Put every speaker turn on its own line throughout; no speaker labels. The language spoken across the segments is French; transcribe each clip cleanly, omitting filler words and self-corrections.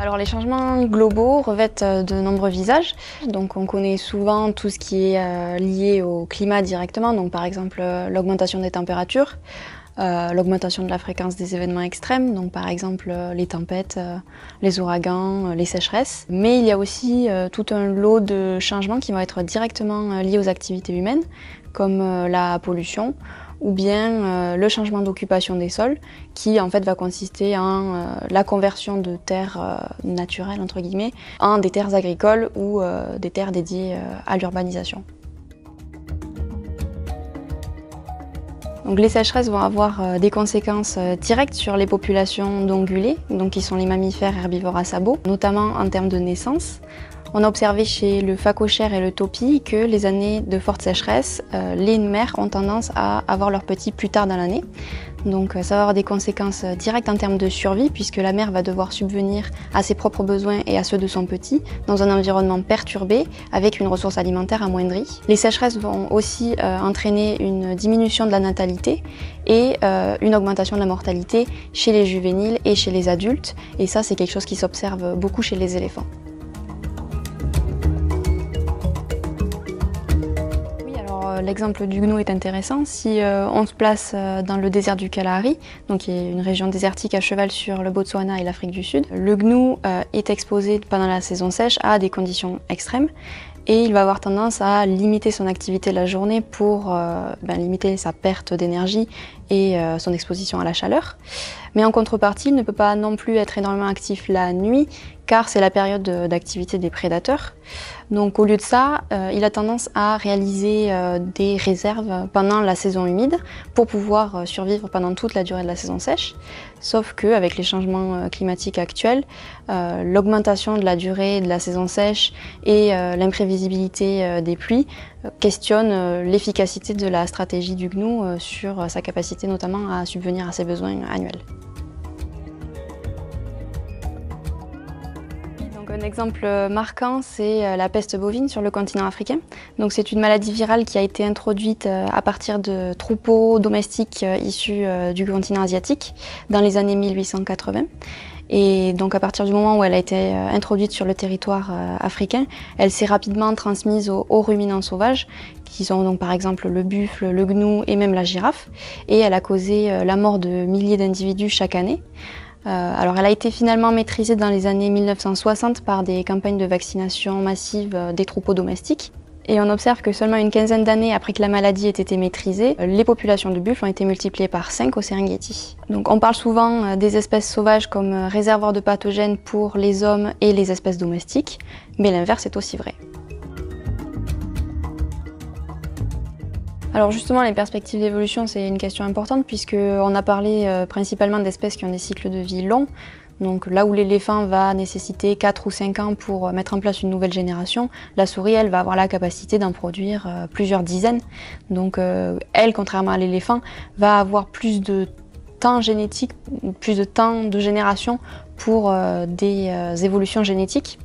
Alors les changements globaux revêtent de nombreux visages. Donc on connaît souvent tout ce qui est lié au climat directement, donc par exemple l'augmentation des températures, l'augmentation de la fréquence des événements extrêmes, donc par exemple les tempêtes, les ouragans, les sécheresses. Mais il y a aussi tout un lot de changements qui vont être directement liés aux activités humaines, comme la pollution, ou bien le changement d'occupation des sols, qui en fait va consister en la conversion de terres naturelles, entre guillemets, en des terres agricoles ou des terres dédiées à l'urbanisation. Donc les sécheresses vont avoir des conséquences directes sur les populations d'ongulés, donc qui sont les mammifères herbivores à sabots, notamment en termes de naissance. On a observé chez le phacochère et le taupi que les années de forte sécheresse, les mères ont tendance à avoir leurs petits plus tard dans l'année. Donc ça va avoir des conséquences directes en termes de survie, puisque la mère va devoir subvenir à ses propres besoins et à ceux de son petit dans un environnement perturbé avec une ressource alimentaire amoindrie. Les sécheresses vont aussi entraîner une diminution de la natalité et une augmentation de la mortalité chez les juvéniles et chez les adultes. Et ça, c'est quelque chose qui s'observe beaucoup chez les éléphants. L'exemple du gnou est intéressant. Si on se place dans le désert du Kalahari, donc qui est une région désertique à cheval sur le Botswana et l'Afrique du Sud, le gnou est exposé pendant la saison sèche à des conditions extrêmes et il va avoir tendance à limiter son activité la journée pour limiter sa perte d'énergie et son exposition à la chaleur. Mais en contrepartie, il ne peut pas non plus être énormément actif la nuit car c'est la période d'activité des prédateurs. Donc au lieu de ça, il a tendance à réaliser des réserves pendant la saison humide pour pouvoir survivre pendant toute la durée de la saison sèche. Sauf qu'avec les changements climatiques actuels, l'augmentation de la durée de la saison sèche et l'imprévisibilité des pluies questionnent l'efficacité de la stratégie du gnou sur sa capacité notamment à subvenir à ses besoins annuels. Un exemple marquant, c'est la peste bovine sur le continent africain. Donc, c'est une maladie virale qui a été introduite à partir de troupeaux domestiques issus du continent asiatique dans les années 1880. Et donc à partir du moment où elle a été introduite sur le territoire africain, elle s'est rapidement transmise aux ruminants sauvages, qui sont donc par exemple le buffle, le gnou et même la girafe. Et elle a causé la mort de milliers d'individus chaque année. Alors elle a été finalement maîtrisée dans les années 1960 par des campagnes de vaccination massive des troupeaux domestiques. Et on observe que seulement une quinzaine d'années après que la maladie ait été maîtrisée, les populations de buffles ont été multipliées par 5 au Serengeti. Donc on parle souvent des espèces sauvages comme réservoirs de pathogènes pour les hommes et les espèces domestiques, mais l'inverse est aussi vrai. Alors justement, les perspectives d'évolution, c'est une question importante puisqu'on a parlé principalement d'espèces qui ont des cycles de vie longs. Donc là où l'éléphant va nécessiter 4 ou 5 ans pour mettre en place une nouvelle génération, la souris, elle, va avoir la capacité d'en produire plusieurs dizaines. Donc elle, contrairement à l'éléphant, va avoir plus de temps génétique, plus de temps de génération pour des évolutions génétiques.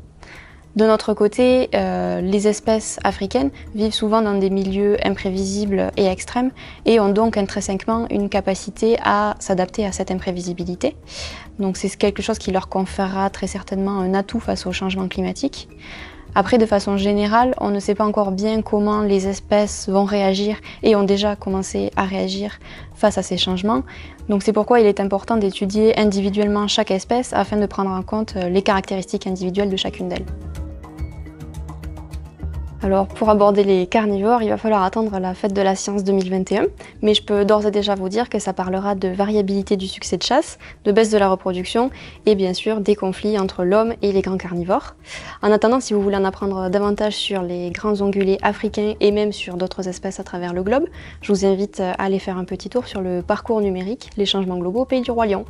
De notre côté, les espèces africaines vivent souvent dans des milieux imprévisibles et extrêmes et ont donc intrinsèquement une capacité à s'adapter à cette imprévisibilité. Donc c'est quelque chose qui leur conférera très certainement un atout face au changement climatique. Après, de façon générale, on ne sait pas encore bien comment les espèces vont réagir et ont déjà commencé à réagir face à ces changements. Donc c'est pourquoi il est important d'étudier individuellement chaque espèce afin de prendre en compte les caractéristiques individuelles de chacune d'elles. Alors pour aborder les carnivores, il va falloir attendre la fête de la science 2021, mais je peux d'ores et déjà vous dire que ça parlera de variabilité du succès de chasse, de baisse de la reproduction et bien sûr des conflits entre l'homme et les grands carnivores. En attendant, si vous voulez en apprendre davantage sur les grands ongulés africains et même sur d'autres espèces à travers le globe, je vous invite à aller faire un petit tour sur le parcours numérique Les changements globaux au pays du Roi Lion.